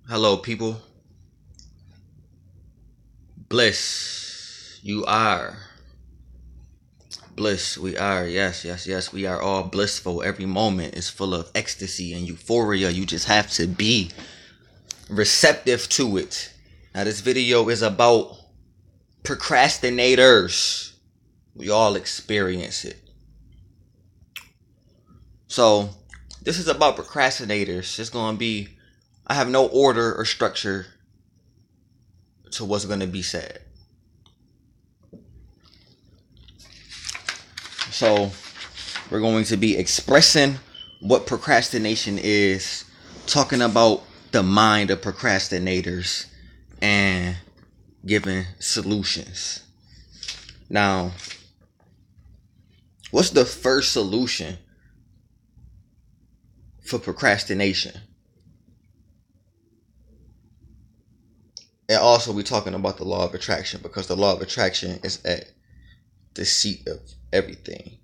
Hello, people. Bliss. You are. Bliss. We are. Yes, yes, yes. We are all blissful. Every moment is full of ecstasy and euphoria. You just have to be receptive to it. Now, this video is about procrastinators. We all experience it. So, this is about procrastinators. It's going to be, I have no order or structure to what's going to be said. So, we're going to be expressing what procrastination is, talking about the mind of procrastinators, and giving solutions. Now, what's the first solution for procrastination? And also, we're talking about the law of attraction, because the law of attraction is at the seat of everything.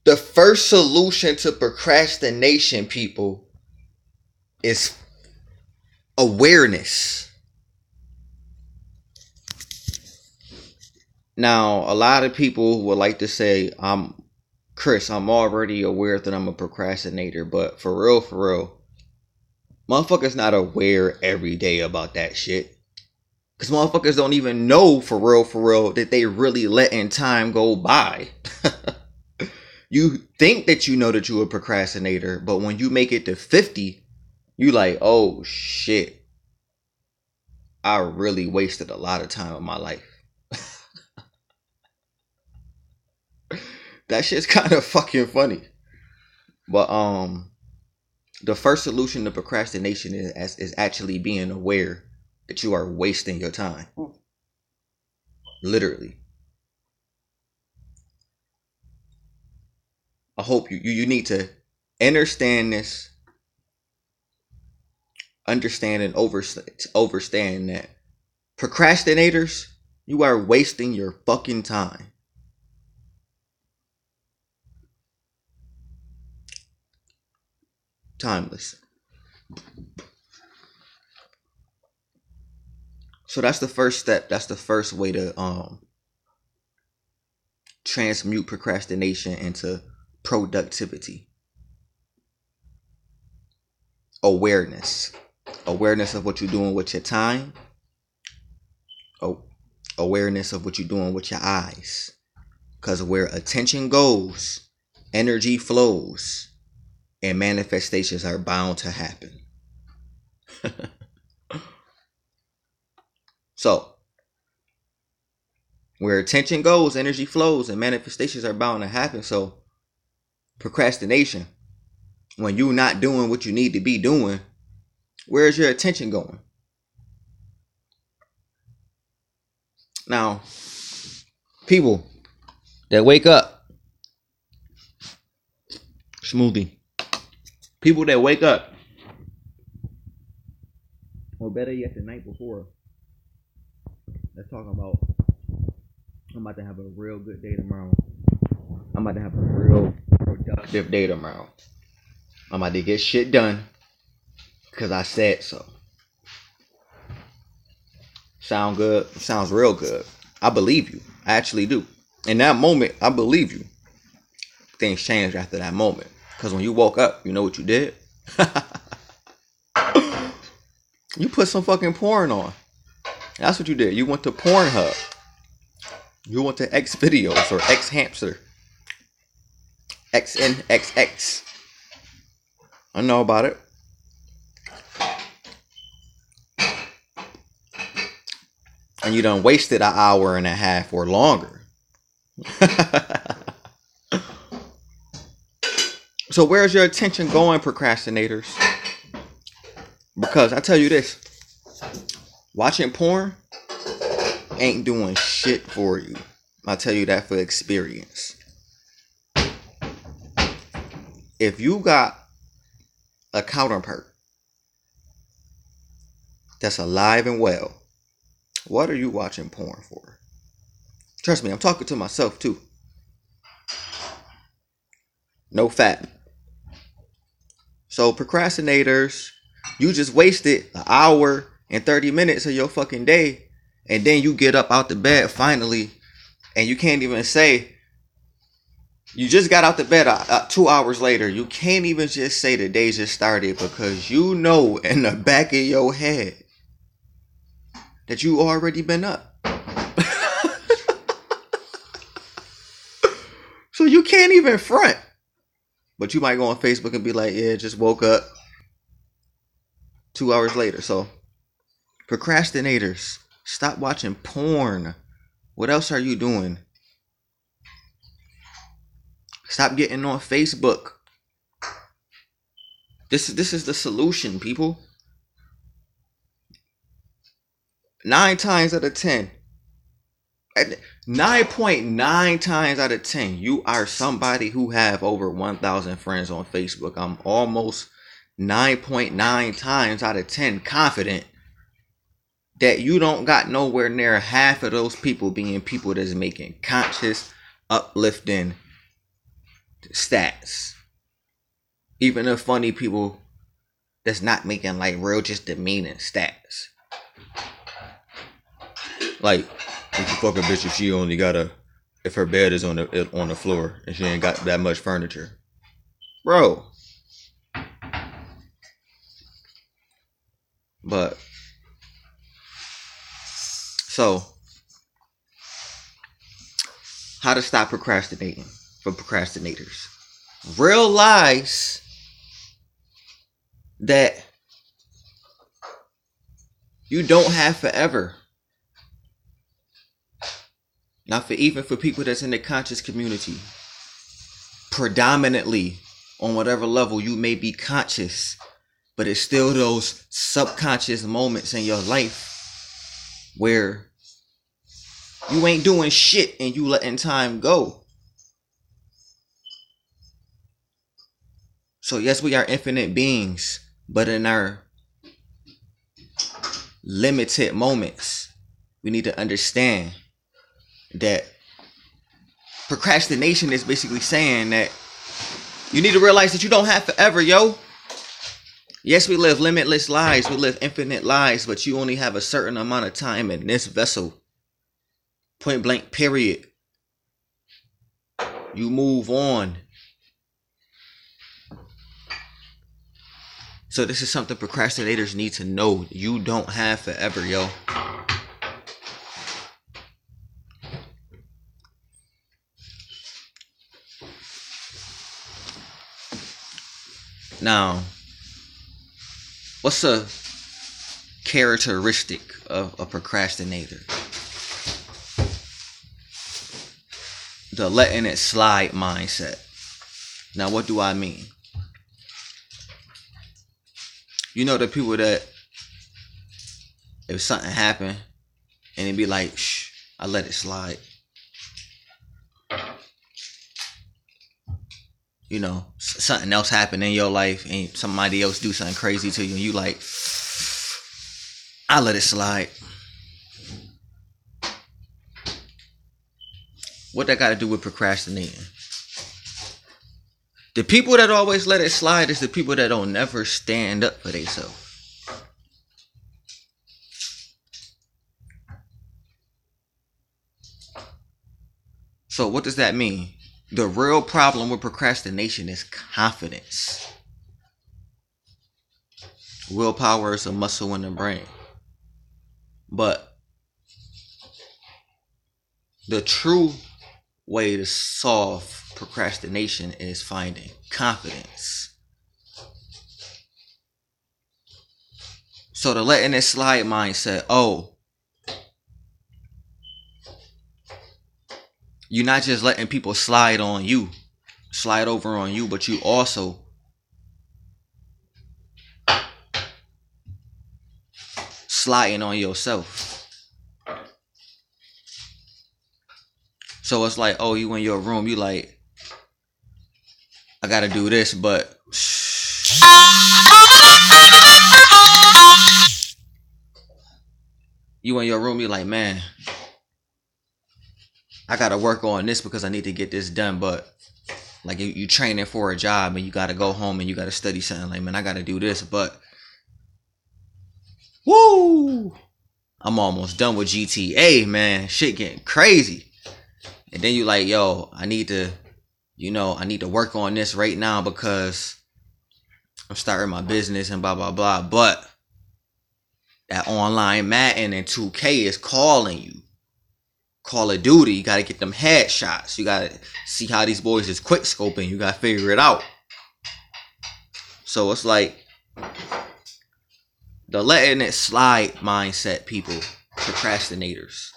The first solution to procrastination, people, is awareness. Now, a lot of people would like to say, I'm already aware that I'm a procrastinator, but for real, motherfuckers not aware every day about that shit. Because motherfuckers don't even know for real, that they really letting time go by. You think that you know that you're a procrastinator, but when you make it to 50, you like, oh shit, I really wasted a lot of time in my life. That shit's kind of fucking funny. But the first solution to procrastination is actually being aware that you are wasting your time. Literally. I hope you need to understand this, understand and overstand that procrastinators, you are wasting your fucking time. Timeless. So that's the first step. That's the first way to transmute procrastination into productivity. Awareness of what you're doing with your time. Awareness of what you're doing with your eyes, because where attention goes, energy flows, and manifestations are bound to happen. So, where attention goes, energy flows, and manifestations are bound to happen. So, procrastination, when you're not doing what you need to be doing, where's your attention going? Now, people that wake up, smoothie. People that wake up, or better yet, the night before, let's talk about, I'm about to have a real good day tomorrow. I'm about to have a real productive day tomorrow. I'm about to get shit done because I said so. Sound good? Sounds real good. I believe you. I actually do. In that moment, I believe you. Things changed after that moment. Because when you woke up, you know what you did? You put some fucking porn on. That's what you did. You went to Pornhub. You went to X videos or X hamster. XNXX. I know about it. And you done wasted an hour and a half or longer. So where's your attention going, procrastinators? Because I tell you this, watching porn ain't doing shit for you. I tell you that for experience. If you got a counterpart that's alive and well, what are you watching porn for? Trust me, I'm talking to myself too. No fat. So procrastinators, you just wasted an hour and 30 minutes of your fucking day, and then you get up out the bed finally, and you can't even say you just got out the bed 2 hours later. You can't even just say the day just started, because you know in the back of your head that you already been up. So you can't even front. But you might go on Facebook and be like, yeah, just woke up 2 hours later. So procrastinators, stop watching porn. What else are you doing? Stop getting on Facebook. This is the solution, people. 9 times out of 10. 9.9 times out of 10, you are somebody who have over 1,000 friends on Facebook. I'm almost 9.9 times out of 10 confident that you don't got nowhere near half of those people being people that's making conscious, uplifting stats. Even the funny people that's not making like real just demeaning stats. Like, if you fuck a bitch if she only got if her bed is on the floor and she ain't got that much furniture. Bro. But so how to stop procrastinating for procrastinators. Realize that you don't have forever. Not for even for people that's in the conscious community. Predominantly on whatever level you may be conscious, but it's still those subconscious moments in your life where you ain't doing shit and you letting time go. So yes, we are infinite beings, but in our limited moments, we need to understand that procrastination is basically saying that you need to realize that you don't have forever, yo. Yes, we live limitless lives, we live infinite lives, but you only have a certain amount of time in this vessel. Point blank, period. You move on. So this is something procrastinators need to know. You don't have forever, yo. Now, what's a characteristic of a procrastinator? The letting it slide mindset. Now, what do I mean? You know the people that if something happened and it'd be like, shh, I let it slide. You know, something else happened in your life and somebody else do something crazy to you and you like, I let it slide. What that got to do with procrastinating? The people that always let it slide is the people that don't never stand up for themselves. So what does that mean? The real problem with procrastination is confidence. Willpower is a muscle in the brain. But the true way to solve procrastination is finding confidence. So the letting it slide mindset, you're not just letting people slide over on you, but you also sliding on yourself. So it's like, you in your room, you like, I gotta do this, but you in your room, you like, man, I gotta work on this because I need to get this done, but Like you training for a job and you got to go home and you got to study something. Like, man, I got to do this, but woo, I'm almost done with GTA, man. Shit getting crazy. And then you like, yo, I need to work on this right now because I'm starting my business and blah, blah, blah. But that online Madden and 2K is calling you. Call of Duty, you got to get them headshots. You got to see how these boys is quick scoping. You got to figure it out. So it's like the letting it slide mindset people, procrastinators.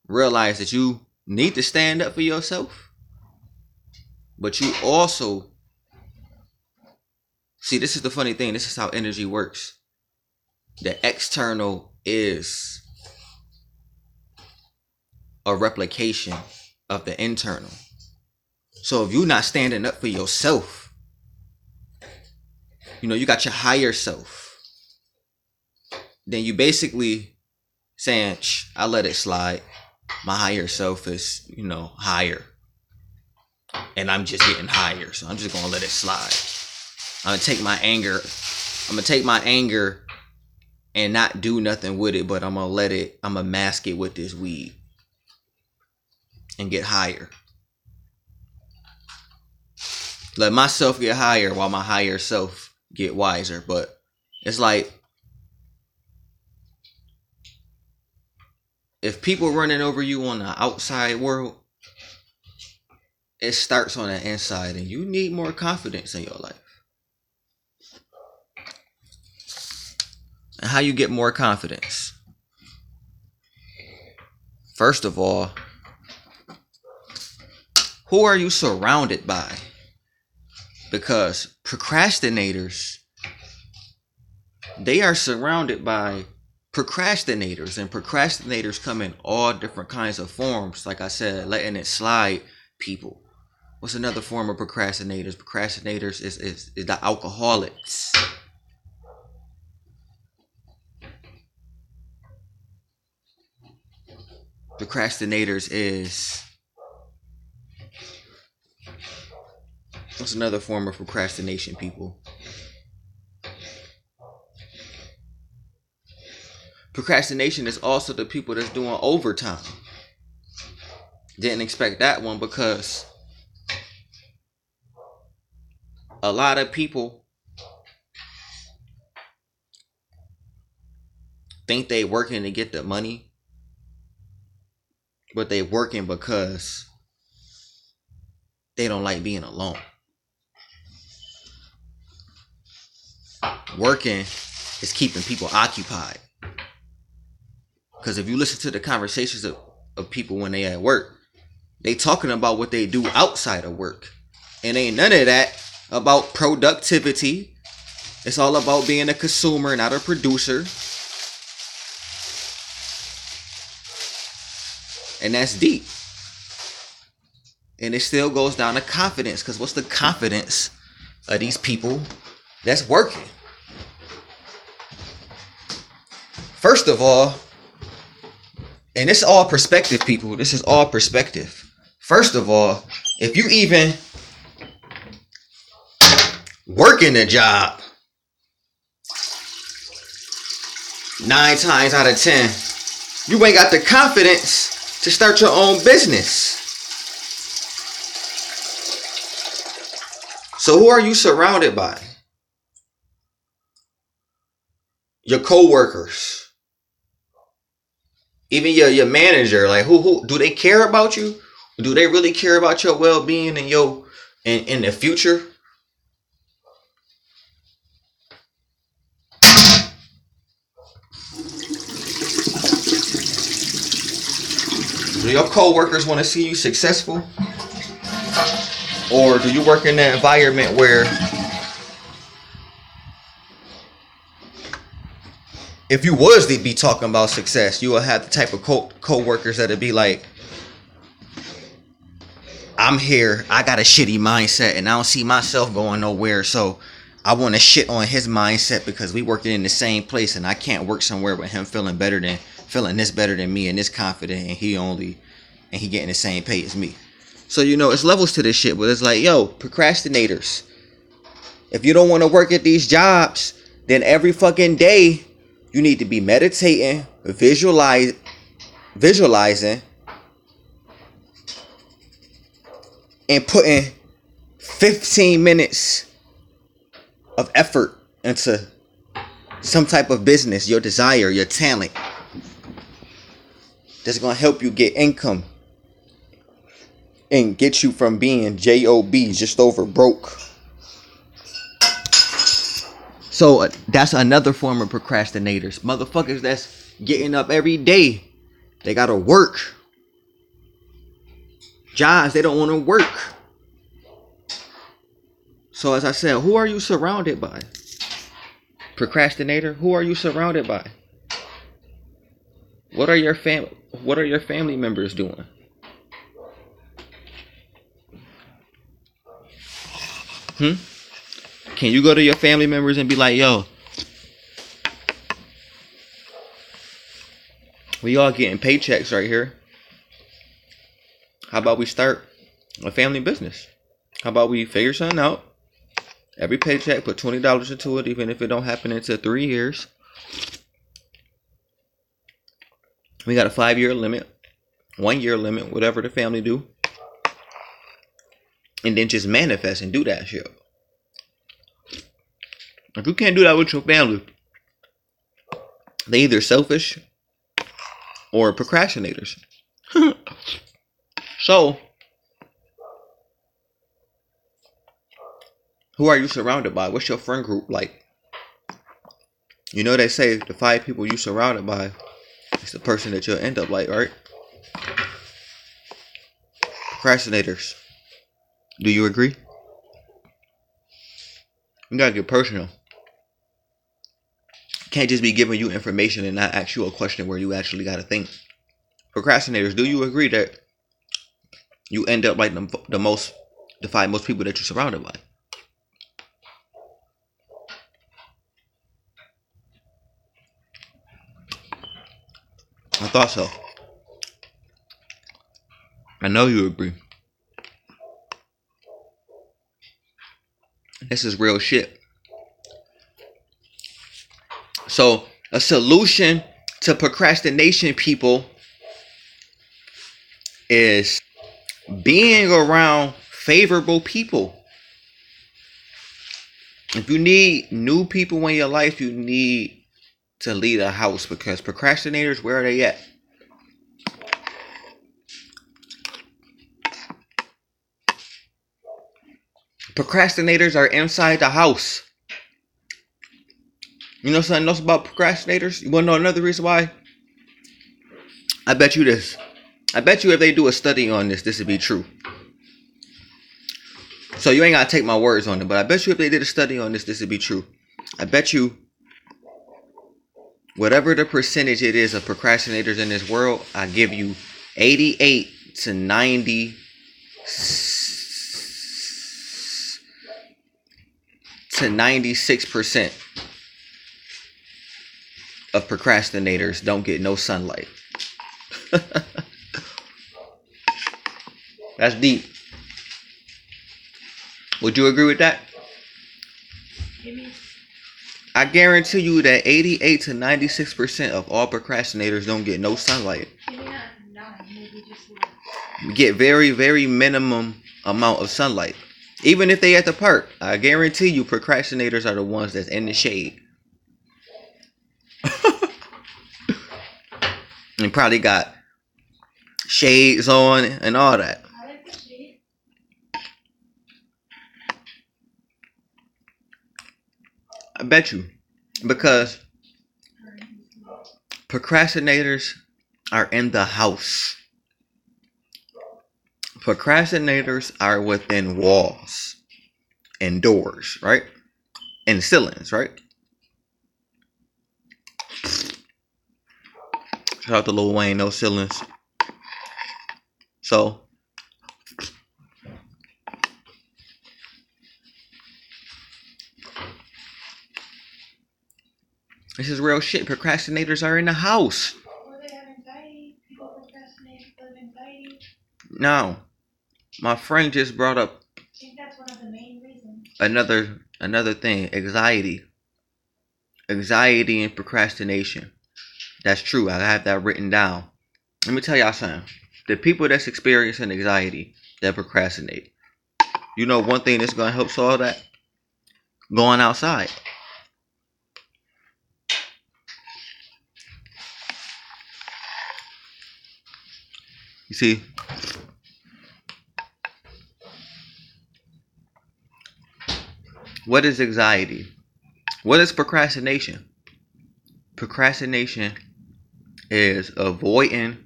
Realize that you need to stand up for yourself. But you also, see, this is the funny thing. This is how energy works. The external is a replication of the internal. So if you're not standing up for yourself, you got your higher self, then you basically saying, I let it slide. My higher self is, higher. And I'm just getting higher. So I'm just going to let it slide. I'm going to take my anger and not do nothing with it, but I'm going to mask it with this weed and get higher. Let myself get higher while my higher self get wiser. But it's like, if people running over you on the outside world, it starts on the inside, and you need more confidence in your life. And how you get more confidence? First of all, who are you surrounded by? Because procrastinators, they are surrounded by procrastinators, and procrastinators come in all different kinds of forms. Like I said, letting it slide people. What's another form of procrastinators? Procrastinators is the alcoholics. Procrastinators is, what's another form of procrastination, people? Procrastination is also the people that's doing overtime. Didn't expect that one, because a lot of people think they working to get the money, but they working because they don't like being alone. Working is keeping people occupied. Because if you listen to the conversations of people when they at work, they talking about what they do outside of work. And ain't none of that about productivity. It's all about being a consumer, not a producer. And that's deep. And it still goes down to confidence. Because what's the confidence of these people that's working? First of all, and this is all perspective, people. This is all perspective. First of all, if you even working a job, 9 times out of 10, you ain't got the confidence to start your own business. So who are you surrounded by? Your co-workers. Even your manager. Like, who do they care about you? Do they really care about your well-being and in the future? Do your co-workers want to see you successful? Or do you work in an environment where if you was to be talking about success, you will have the type of co-workers that'll be like, I'm here, I got a shitty mindset and I don't see myself going nowhere, so I want to shit on his mindset because we working in the same place and I can't work somewhere with him feeling better than me and this confident, and he getting the same pay as me. So, it's levels to this shit, but it's like, yo, procrastinators. If you don't want to work at these jobs, then every fucking day you need to be meditating, visualizing, and putting 15 minutes of effort into some type of business, your desire, your talent, that's going to help you get income and get you from being J-O-B, just over broke. So that's another form of procrastinators. Motherfuckers that's getting up every day. They got to work. Jobs, they don't want to work. So as I said, who are you surrounded by? Procrastinator, who are you surrounded by? What are your family members doing? Can you go to your family members and be like, yo, we all getting paychecks right here. How about we start a family business? How about we figure something out? Every paycheck, put $20 into it, even if it don't happen into 3 years. We got a 5-year limit, 1-year limit, whatever the family do. And then just manifest and do that shit. If you can't do that with your family, they either selfish or procrastinators. So, who are you surrounded by? What's your friend group like? They say the 5 people you surrounded by is the person that you'll end up like, right? Procrastinators. Do you agree? You gotta get personal. Can't just be giving you information and not ask you a question where you actually gotta think. Procrastinators, do you agree that you end up like the 5 most people that you're surrounded by? I thought so. I know you agree. This is real shit. So, a solution to procrastination, people, is being around favorable people. If you need new people in your life, you need to leave a house, because procrastinators, where are they at? Procrastinators are inside the house. You know something else about procrastinators? You want to know another reason why? I bet you this. I bet you if they do a study on this would be true. So you ain't got to take my words on it, but I bet you if they did a study on this would be true. I bet you whatever the percentage it is of procrastinators in this world, I give you 88 to 90 to 96% of procrastinators don't get no sunlight. That's deep. Would you agree with that? I guarantee you that 88 to 96% of all procrastinators don't get no sunlight. Get very, very minimum amount of sunlight. Even if they at the park, I guarantee you procrastinators are the ones that's in the shade. And probably got shades on and all that. I bet you. Because procrastinators are in the house. Procrastinators are within walls and doors, right? And ceilings, right? Shout out to Lil Wayne, no ceilings. So, this is real shit. Procrastinators are in the house. Or they have anxiety. People procrastinate because of anxiety. No. My friend just brought up I think that's one of the main reasons. another thing, anxiety. Anxiety and procrastination. That's true. I have that written down. Let me tell y'all something. The people that's experiencing anxiety, that procrastinate. You know one thing that's gonna help solve that? Going outside. You see, what is anxiety? What is procrastination? Procrastination is avoiding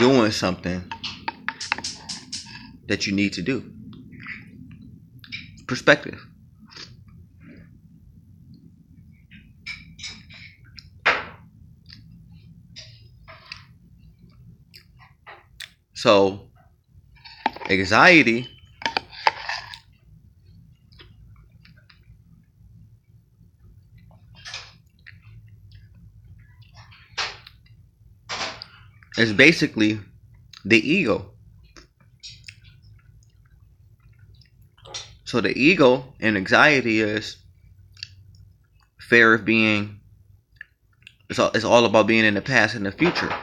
doing something that you need to do. Perspective. So, anxiety is basically the ego. So the ego and anxiety is fear of being, it's all about being in the past and the future.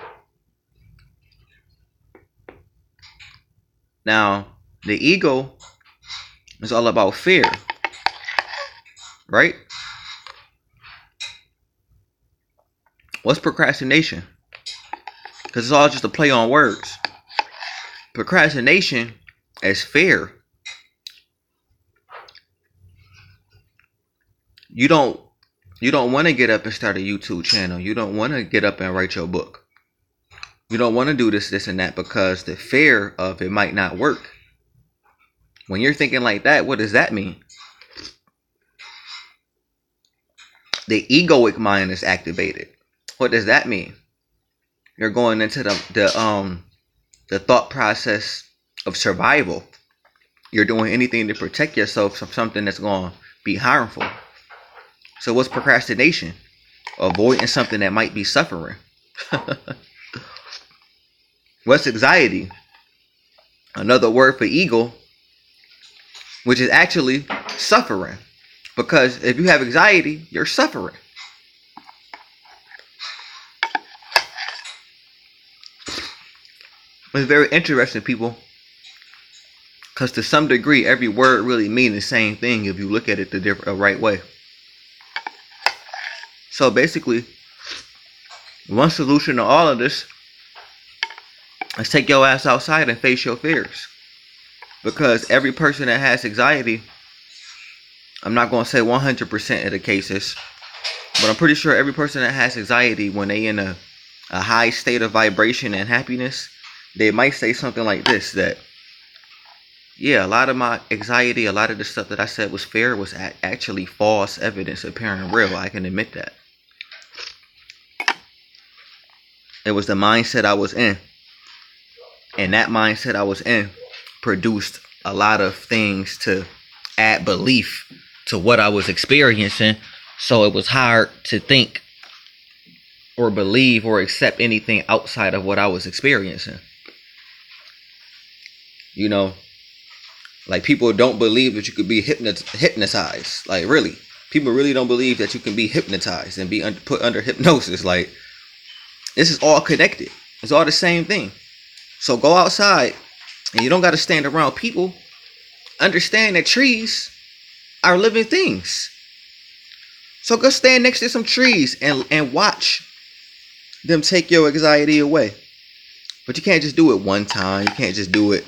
Now, the ego is all about fear, right? What's procrastination? Because it's all just a play on words. Procrastination is fear. You don't want to get up and start a YouTube channel. You don't want to get up and write your book. You don't want to do this, and that because the fear of it might not work. When you're thinking like that, what does that mean? The egoic mind is activated. What does that mean? You're going into the thought process of survival. You're doing anything to protect yourself from something that's going to be harmful. So what's procrastination? Avoiding something that might be suffering. What's anxiety? Another word for ego, which is actually suffering. Because if you have anxiety, you're suffering. It's very interesting, people. Because to some degree, every word really means the same thing if you look at it the right way. So basically, one solution to all of this is take your ass outside and face your fears. Because every person that has anxiety, I'm not going to say 100% of the cases, but I'm pretty sure every person that has anxiety, when they in a high state of vibration and happiness, they might say something like this, that, yeah, a lot of my anxiety, a lot of the stuff that I said was fear was actually false evidence appearing real. I can admit that. It was the mindset I was in. And that mindset I was in produced a lot of things to add belief to what I was experiencing. So it was hard to think or believe or accept anything outside of what I was experiencing. You know, like people don't believe that you could be hypnotized. Like really, people really don't believe that you can be hypnotized and be put under hypnosis. Like this is all connected. It's all the same thing. So go outside and you don't got to stand around people. Understand that trees are living things. So go stand next to some trees and watch them take your anxiety away. But you can't just do it one time. You can't just do it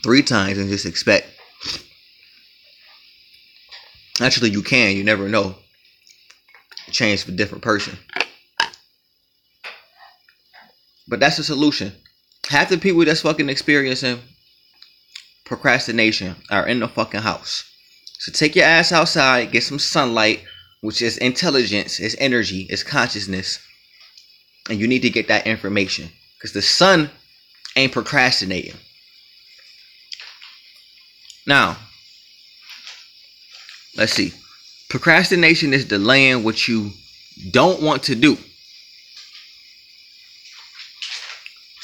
3 times and just expect. Actually, you can. You never know. Change for a different person. But that's the solution. Half the people that's fucking experiencing procrastination are in the fucking house. So take your ass outside, get some sunlight, which is intelligence, is energy, is consciousness. And you need to get that information. Because the sun ain't procrastinating. Now, let's see. Procrastination is delaying what you don't want to do.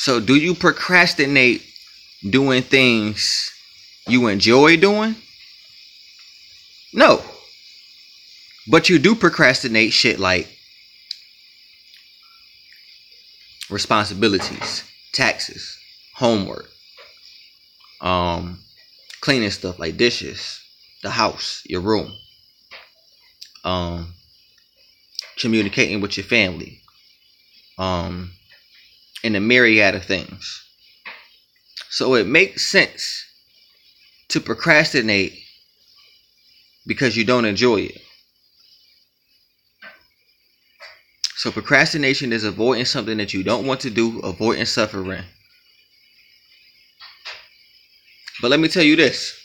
So do you procrastinate doing things you enjoy doing? No. But you do procrastinate shit like responsibilities, taxes, homework, cleaning stuff like dishes, the house, your room, communicating with your family, and a myriad of things. So it makes sense to procrastinate because you don't enjoy it. So procrastination is avoiding something that you don't want to do, avoiding suffering. But let me tell you this,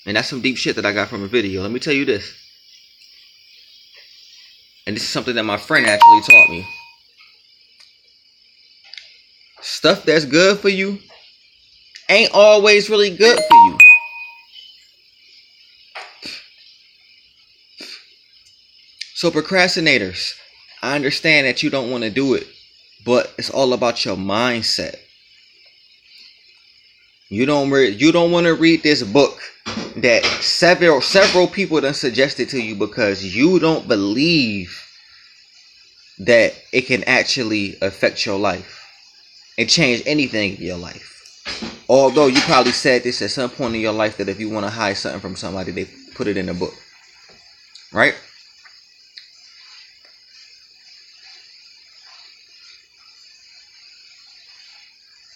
and that's some deep shit that I got from a video. Let me tell you this, and this is something that my friend actually taught me. Stuff that's good for you ain't always really good for you. So procrastinators, I understand that you don't want to do it, but it's all about your mindset. You don't want to read this book that several people done suggested to you because you don't believe that it can actually affect your life and change anything in your life. Although you probably said this at some point in your life that if you want to hide something from somebody, they put it in a book. Right?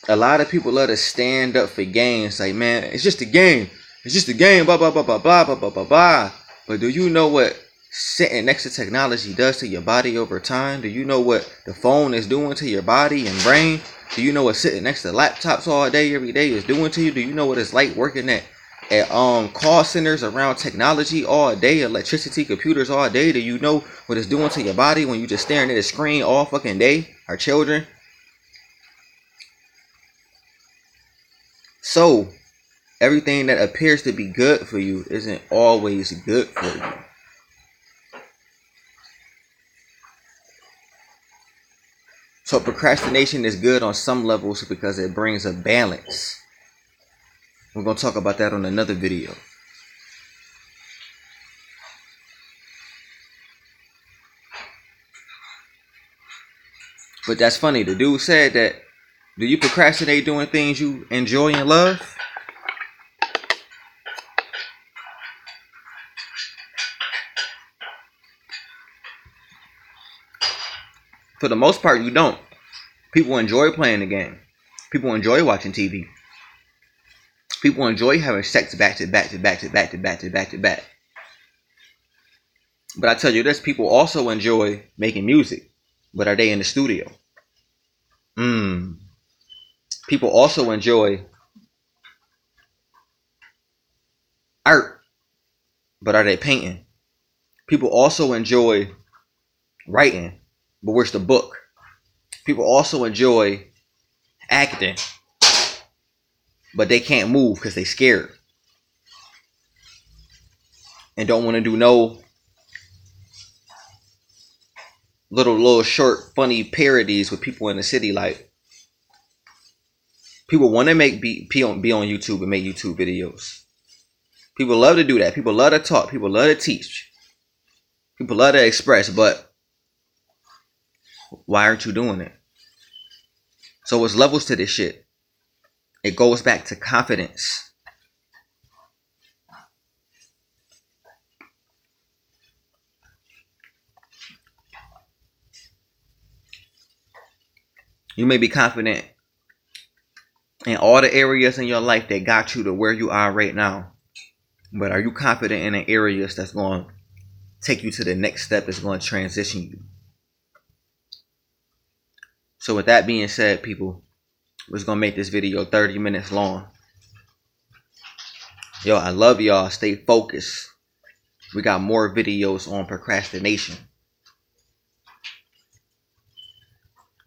A lot of people love to stand up for games. Like, man, it's just a game. It's just a game. Blah, blah, blah, blah, blah, blah, blah, blah, blah. But do you know what sitting next to technology does to your body over time? Do you know what the phone is doing to your body and brain? Do you know what sitting next to laptops all day, every day is doing to you? Do you know what it's like working at call centers around technology all day, electricity, computers all day? Do you know what it's doing to your body when you just staring at a screen all fucking day? Our children. So, everything that appears to be good for you isn't always good for you. So, procrastination is good on some levels because it brings a balance. We're going to talk about that on another video. But that's funny. The dude said that, do you procrastinate doing things you enjoy and love? For the most part, you don't. People enjoy playing the game. People enjoy watching TV. People enjoy having sex back to back to back to back to back to back to back. But I tell you this, people also enjoy making music. But are they in the studio? People also enjoy art. But are they painting? People also enjoy writing. But where's the book? People also enjoy acting. But they can't move because they scared. And don't want to do no little short funny parodies with people in the city. Like, people want to be on YouTube and make YouTube videos. People love to do that. People love to talk. People love to teach. People love to express. But why aren't you doing it? So it's levels to this shit. It goes back to confidence. You may be confident in all the areas in your life that got you to where you are right now. But are you confident in the areas that's going to take you to the next step, that's going to transition you? So with that being said, people, we're just going to make this video 30 minutes long. Yo, I love y'all. Stay focused. We got more videos on procrastination.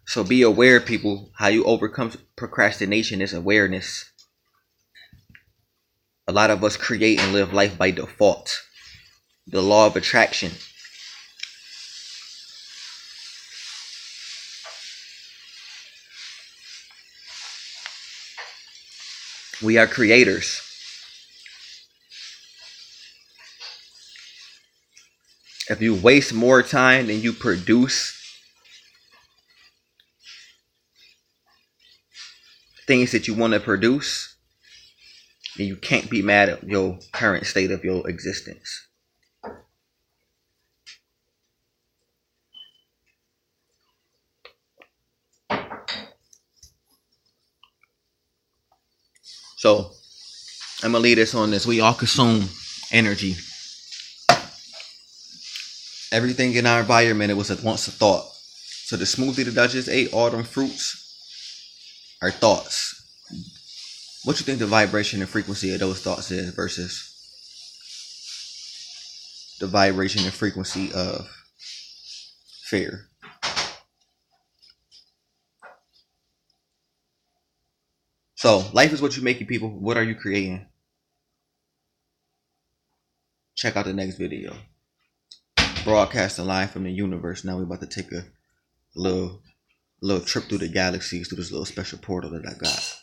So be aware, people. How you overcome procrastination is awareness. A lot of us create and live life by default. The law of attraction. We are creators. If you waste more time than you produce things that you want to produce, then you can't be mad at your current state of your existence. So I'm gonna lead us on this. We all consume energy. Everything in our environment, it was once a thought. So the smoothie that I just ate, all them fruits, are thoughts. What you think the vibration and frequency of those thoughts is versus the vibration and frequency of fear? So life is what you make, you people. What are you creating? Check out the next video. Broadcasting live from the universe. Now we're about to take a little trip through the galaxies through this little special portal that I got.